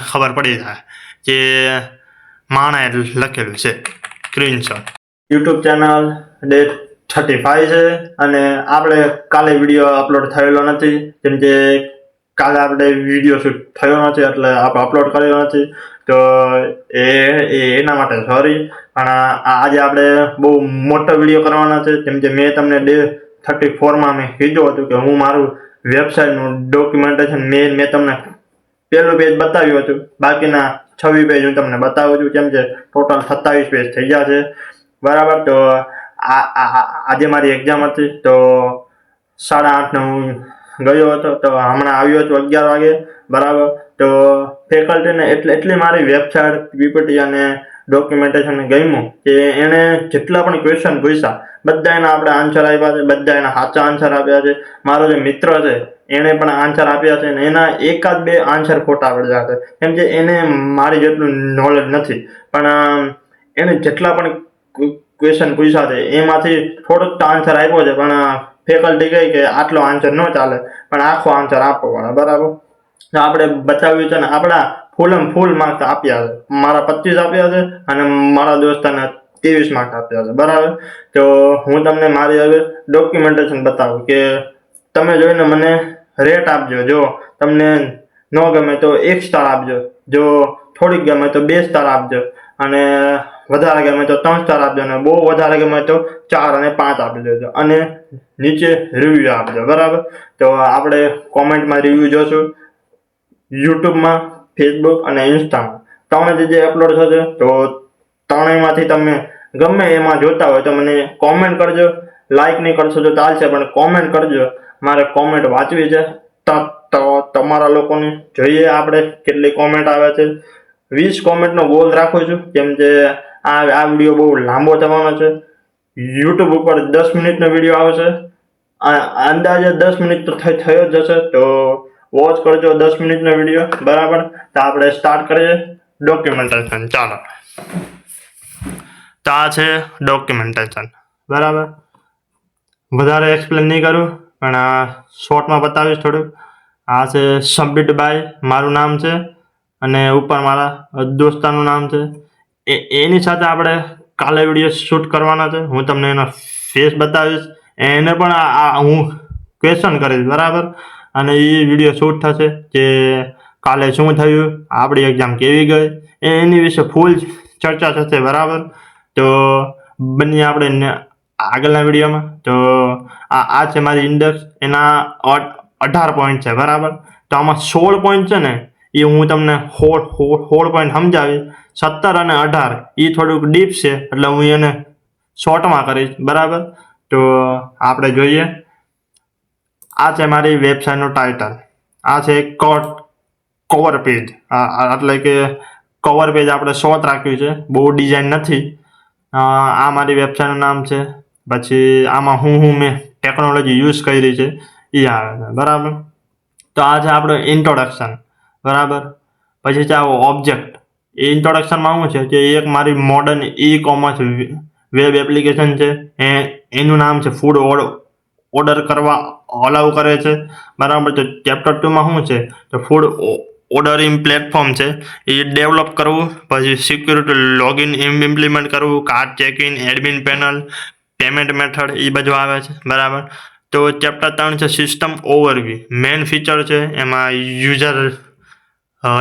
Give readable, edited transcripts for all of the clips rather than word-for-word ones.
ખબર પડી જાય કે માણસે લખેલું છે સ્ક્રીનશોટ. યુટ્યુબ ચેનલ ડેટ 35 છે અને આપણે કાલે વિડીયો અપલોડ થયેલો નથી, કેમ કે કાલે આપણે વિડીયો શૂટ થયો નથી એટલે આપણે અપલોડ કર્યો નથી. તો એના માટે સોરી. પણ આજે આપણે બહુ મોટો વિડીયો કરવાના છે, કેમ કે મેં તમને ડે 34માં મેં કીધું હતું કે હું મારું વેબસાઇટનું ડોક્યુમેન્ટેશન મેં તમને પહેલું પેજ બતાવ્યું હતું, બાકીના 26 પેજ હું તમને બતાવું છું, કેમ કે ટોટલ 27 પેજ થઈ ગયા છે. બરાબર. તો આજે મારી એક્ઝામ હતી, તો 8:30 હું ગયો હતો, તો હમણાં આવ્યો છું 11 વાગે. બરાબર. તો ફેકલ્ટીને એટલી મારી વેબસાઇટ પીપીટી અને ડોક્યુમેન્ટેશન ગમ્યું કે એને જેટલા પણ ક્વેશ્ચન પૂછ્યા બધા એના આપણે આન્સર આપ્યા છે, બધા એના સાચા આન્સર આપ્યા છે. મારો જે મિત્ર છે એને પણ આન્સર આપ્યા છે અને એના એકાદ બે આન્સર ખોટા પડ્યા છે, કેમ કે એને મારી જેટલું નોલેજ નથી. પણ એને જેટલા પણ ક્વેશ્ચન પૂછ્યા છે એમાંથી થોડોક તો આન્સર આપ્યો છે, પણ ફેકલ્ટી કહી કે આટલો આન્સર ન ચાલે, પણ આખો આન્સર આપવો પડે. બરાબર. તો આપણે બતાવ્યું છે ને આપણા ફૂલ માર્ક્સ આપ્યા છે. મારા 25 આપ્યા છે અને મારા દોસ્તાને 23 માર્ક્સ આપ્યા છે. બરાબર. તો હું તમને મારી હવે ડોક્યુમેન્ટેશન બતાવું કે તમે જોઈને મને રેટ આપજો. જો તમને ન ગમે તો 1 સ્ટાર આપજો, જો થોડીક ગમે તો 2 સ્ટાર આપજો, અને વધારે ગમે તો 3 સ્ટાર આપજો, અને બહુ વધારે ગમે તો 4 અને 5 આપી દેજો, અને નીચે રિવ્યુ આપજો. બરાબર. તો આપણે કોમેન્ટમાં રિવ્યુ જોશું, યુટ્યુબમાં, ફેસબુક અને ઇન્સ્ટામાં ત્રણે જગ્યાએ અપલોડ થશે. તો ત્રણેયમાંથી તમે ગમે એમાં જોતા હોય તો મને કોમેન્ટ કરજો. લાઈક નહીં કરશો તો ચાલશે, પણ કોમેન્ટ કરજો, મારે કોમેન્ટ વાંચવી છે. તો તમારા લોકોની જોઈએ આપણે કેટલી કોમેન્ટ આવે છે. 20 કોમેન્ટનો ગોલ રાખું છું, કેમ કે આ વિડીયો બહુ લાંબો થવાનો છે. યુટ્યુબ ઉપર 10 મિનિટનો વિડીયો આવશે, અંદાજે 10 મિનિટ તો થયો જ જશે. તો વોચ કરજો 10 મિનિટનો વિડીયો. બરાબર. તો આપણે સ્ટાર્ટ કરીએ ડોક્યુમેન્ટેશન. ચાલો. તો આ છે ડોક્યુમેન્ટેશન. બરાબર. વધારે એક્સપ્લેન નહીં કરું, પણ શોર્ટમાં બતાવીશ થોડુંક. આ છે સબમિટ બાય, મારું નામ છે, અને ઉપર મારા દોસ્તાનું નામ છે. એની સાથે આપણે કાલે વિડીયો શૂટ કરવાના છે. હું તમને એનો ફેસ બતાવીશ, એને પણ હું ક્વેશ્ચન કરીશ. બરાબર. અને એ વિડીયો શૂટ થશે કે કાલે શું થયું, આપણી એક્ઝામ કેવી ગઈ, એની વિશે ફૂલ ચર્ચા થશે. બરાબર. તો બની આપણે આગળના વિડીયોમાં. તો આ છે મારી ઇન્ડેક્સ, એના 18 પોઈન્ટ છે. બરાબર. તો આમાં 16 પોઈન્ટ છે ને એ હું તમને 16 પોઈન્ટ સમજાવીશ. 17 અને 18 એ થોડુંક ડીપ છે, એટલે હું એને શોર્ટમાં કરીશ. બરાબર. તો આપણે જોઈએ. આ છે મારી વેબસાઇટનું ટાઇટલ, આ છે કવર પેજ, એટલે કે કવર પેજ આપણે શોર્ટ રાખ્યું છે, બહુ ડિઝાઇન નથી. આ મારી વેબસાઇટનું નામ છે. પછી આમાં હું મેં ટેકનોલોજી યુઝ કરી છે એ આવે છે. બરાબર. તો આ છે આપણું ઇન્ટ્રોડક્શન. બરાબર. પછી છે આવો ઓબ્જેક્ટ. એ ઇન્ટ્રોડક્શનમાં શું છે કે એક મારી modern e commerce web application છે, એનું નામ છે ફૂડ ઓર્ડર કરવા અલાઉ કરે છે. બરાબર. તો ચેપ્ટર 2માં શું છે તો ફૂડ ઓર્ડરિંગ પ્લેટફોર્મ છે એ ડેવલપ કરવું, પછી સિક્યુરિટી લોગિન ઇમ્પ્લિમેન્ટ કરવું, card checking, admin panel, payment method, એ બધું આવે છે. બરાબર. તો ચેપ્ટર 3 છે સિસ્ટમ ઓવરવ્યૂ. મેઇન ફીચર છે એમાં user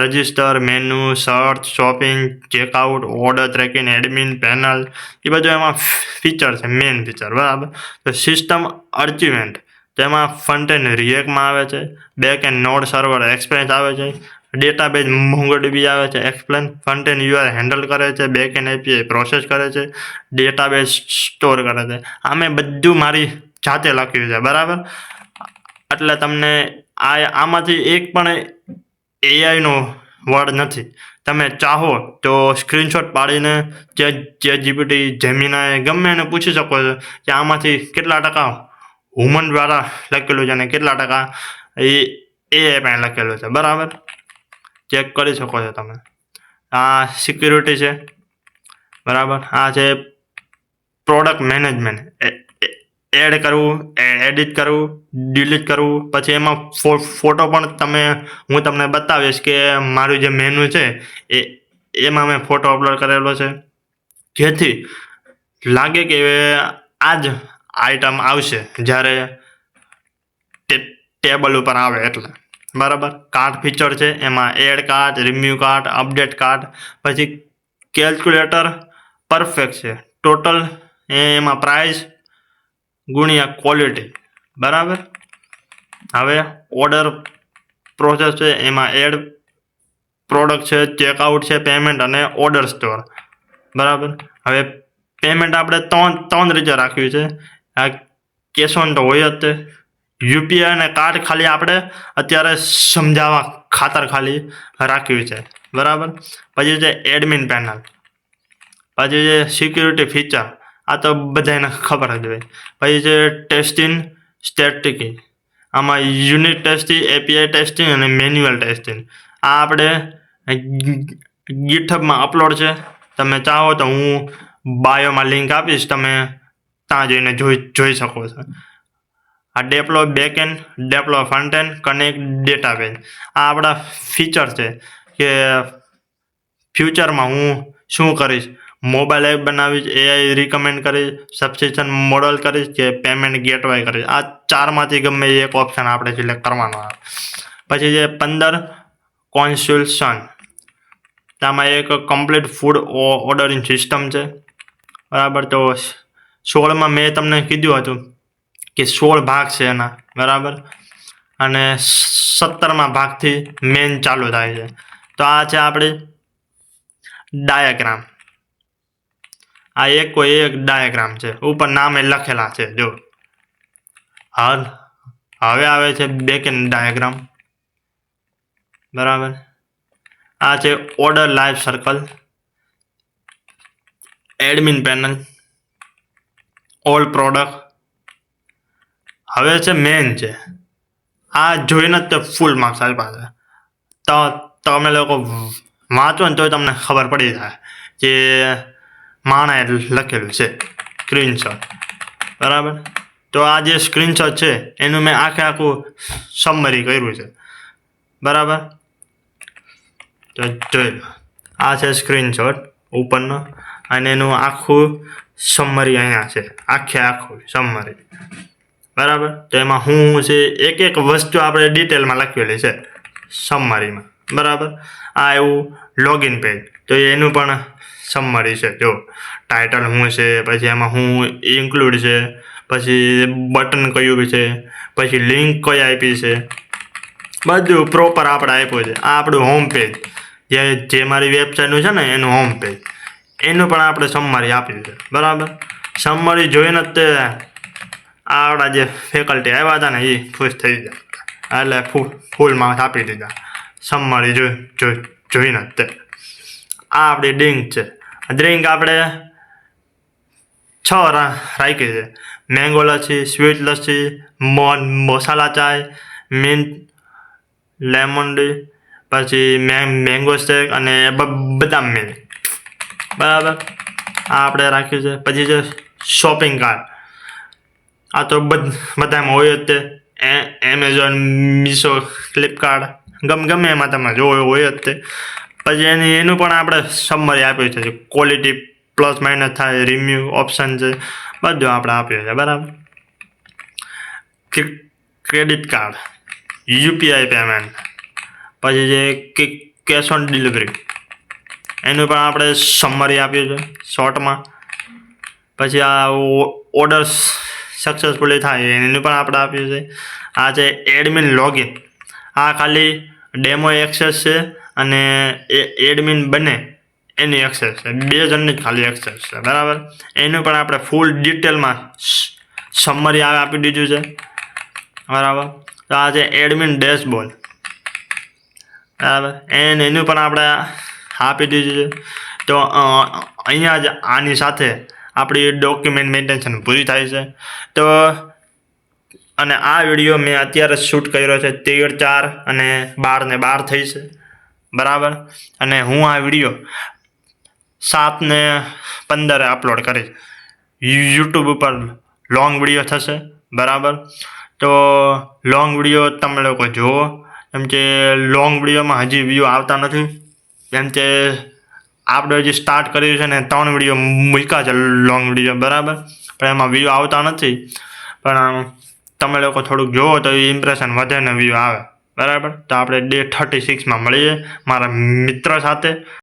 register, menu, search, shopping, checkout, order tracking, admin panel, એ બધું એમાં ફીચર છે, મેઇન ફીચર. બરાબર. તો સિસ્ટમ અચીવમેન્ટ, તેમાં ફ્રન્ટ એન્ડ રિએક્ટમાં આવે છે, back end node server express આવે છે, ડેટાબેઝ મોંગોડીબી આવે છે, explain, front end UI handle કરે છે, બેક એન્ડ એપીઆઈ પ્રોસેસ કરે છે, ડેટાબેઝ સ્ટોર કરે છે. આમે બધું મારી જાતે લખ્યું છે. બરાબર. એટલે તમને આમાંથી એક પણ એઆઈનો વર્ડ નથી. તમે ચાહો તો સ્ક્રીનશોટ પાડીને ChatGPT, જેમિનાઈ ગમે એને પૂછી શકો છો કે આમાંથી કેટલા ટકા હ્યુમન દ્વારા લખેલું છે અને કેટલા ટકા એઆઈ પાસે લખેલું છે. બરાબર. ચેક કરી શકો છો તમે. આ સિક્યુરિટી છે. બરાબર. આ છે પ્રોડક્ટ મેનેજમેન્ટ, એડ કરવું, એડિટ કરવું, ડિલીટ કરવું, પછી એમાં ફોટો પણ હું તમને બતાવીશ કે મારું જે મેનુ છે એમાં મેં ફોટો અપલોડ કરેલો છે, જેથી લાગે કે આ જ આઈટમ આવશે જ્યારે ટેબલ ઉપર આવે એટલે. બરાબર. કાર્ડ ફીચર છે એમાં add card, remove card, update card, પછી કેલ્ક્યુલેટર પરફેક્ટ છે. ટોટલ એમાં પ્રાઇસ ગુણ્યા ક્વોલિટી. બરાબર. હવે ઓર્ડર પ્રોસેસ છે એમાં એડ પ્રોડક્ટ છે, ચેકઆઉટ છે, પેમેન્ટ અને ઓર્ડર સ્ટોર. બરાબર. હવે પેમેન્ટ આપણે ત્રણ રીતે રાખ્યું છે. આ કેશ ઓન તો હોય જ તે. યુપીઆઈ અને કાર્ડ ખાલી આપણે અત્યારે સમજાવવા ખાતર ખાલી રાખ્યું છે. બરાબર. પછી છે એડમિન પેનલ, પછી છે સિક્યુરિટી ફીચર, આ તો બધાને ખબર જ હોય. પછી છે ટેસ્ટિંગ સ્ટેટિસ્ટિક, આમાં યુનિટ ટેસ્ટિંગ, એપીઆઈ ટેસ્ટિંગ અને મેન્યુઅલ ટેસ્ટિંગ. આ આપણે ગીટહબમાં અપલોડ છે. તમે ચાહો તો હું બાયોમાં લિંક આપીશ, તમે ત્યાં જઈને જોઈ શકો છો. આ ડેપ્લોય બેકએન્ડ, ડેપ્લોય ફ્રન્ટએન્ડ, કનેક્ટ ડેટાબેઝ, આ આપણા ફીચર છે કે ફ્યુચરમાં હું શું કરીશ. મોબાઈલ એપ બનાવીશ, એઆઈ રિકમેન્ડ કરીશ, સબસ્ક્રિપ્શન મોડલ કરીશ કે પેમેન્ટ ગેટવે કરીશ. આ ચારમાંથી ગમે એક ઓપ્શન આપણે સિલેક્ટ કરવાનો આવે. પછી જે 15 કોન્સ્યુલેશન, આમાં એક કમ્પ્લીટ ફૂડ ઓર્ડરિંગ સિસ્ટમ છે. બરાબર. તો 16માં મેં તમને કીધું હતું કે 16 ભાગ છે એના. બરાબર. અને 17મા ભાગથી મેન ચાલુ થાય છે. તો આ છે આપણી ડાયાગ્રામ. આ એક ડાયાગ્રામ છે, ઉપર નામે લખેલા છે જો. હવે આવે છે બેકએન્ડ ડાયાગ્રામ. બરાબર. આ છે order life circle, admin panel, all product. હવે છે મેન છે. આ જોઈને જ ફૂલ માર્ક્સ આપ્યા છે. તો તમે લોકો વાંચો ને તો તમને ખબર પડી જાય કે માણસે લખેલું છે સ્ક્રીનશોટ. બરાબર. તો આ જે સ્ક્રીનશોટ છે એનું મેં આખું સમરી કર્યું છે. બરાબર. તો જોઈ લો, આ છે સ્ક્રીનશોટ ઉપરનો, અને એનું આખું સમરી અહીંયા છે, આખું સમરી. બરાબર. તો એમાં હું છે એક વસ્તુ આપણે ડિટેલમાં લખેલી છે સમરીમાં. બરાબર. આ એવું લોગિન પેજ, તો એનું પણ સમરી છે જો. ટાઇટલ શું છે, પછી એમાં શું ઇન્ક્લુડ છે, પછી બટન કયું છે, પછી લિંક કઈ આપી છે, બધું પ્રોપર આપણે આપ્યું છે. આ આપણું હોમ પેજ, જે મારી વેબસાઇટનું છે ને એનું હોમ પેજ, એનું પણ આપણે સમરી આપ્યું છે. બરાબર. સમરી જોઈને જ તે આપણા જે ફેકલ્ટી આવ્યા હતા ને એ ખુશ થઈ ગયા, એટલે ફૂલ માર્ક્સ આપી દીધા સમરી જોઈને જ તે. આ આપણી ડ્રિંક છે. ડ્રિંક આપણે 6 રાખી છે. મેંગો લસ્સી, સ્વીટ લસ્સી, મસાલા ચાય, મિન્ટ લેમન ટી, પછી મેંગો શેક અને બદામ મિલ્ક. બરાબર. આ આપણે રાખ્યું છે. પછી છે શોપિંગ કાર્ટ. આ તો બધામાં હોય જ તે. એમેઝોન, મીશો, ફ્લિપકાર્ટ, ગમે એમાં તમે જોવો હોય જ તે. પછી એનું પણ આપણે સમરી આપ્યું છે. ક્વોલિટી પ્લસ માઇનસ થાય, રિમ્યુ ઓપ્શન છે, બધું આપણે આપ્યું છે. બરાબર. ક્રેડિટ કાર્ડ, યુપીઆઈ પેમેન્ટ, પછી જે કેશ ઓન ડિલિવરી, એનું પણ આપણે સમરી આપ્યું છે શોર્ટમાં. પછી આ ઓર્ડર સક્સેસફુલી થાય એનું પણ આપણે આપ્યું છે. આ છે એડમિન લોગિન. આ ખાલી ડેમો એક્સેસ છે અને એડમિન બને એની એક્સેસ છે, 2 જણની જ ખાલી એક્સેસ છે. બરાબર. એનું પણ આપણે ફૂલ ડિટેલમાં સમરી આપી દીધું છે. બરાબર. તો આ છે એડમિન ડેશબોર્ડ. બરાબર. એનું પણ આપણે આપી દીધું છે. તો અહીંયા જ આની સાથે આપણી ડોક્યુમેન્ટ મેન્ટેશન પૂરી થાય છે. તો અને આ વિડીયો મેં અત્યારે શૂટ કર્યો છે 13/4 અને 12/12 થઈ છે. બરાબર. અને હું આ વિડીયો 7/15 અપલોડ કરીશ યુટ્યુબ ઉપર લોંગ વિડીયો થશે, બરાબર. તો લોંગ વિડીયો તમે લોકો જુઓ. કેમ કે લોંગ વિડીયોમાં હજી વ્યૂ આવતા નથી. કેમ કે આપણે જે સ્ટાર્ટ કર્યું છે ને 3 વિડીયો મૂક્યા છે લોંગ વિડીયો, બરાબર, પણ એમાં વ્યૂ આવતા નથી. પણ તમે લોકો થોડુંક જુઓ તો એ ઇમ્પ્રેશન વધે ને વ્યૂ આવે, બરાબર. તો આપણે ડે 36માં મળીએ મારા મિત્ર સાથે.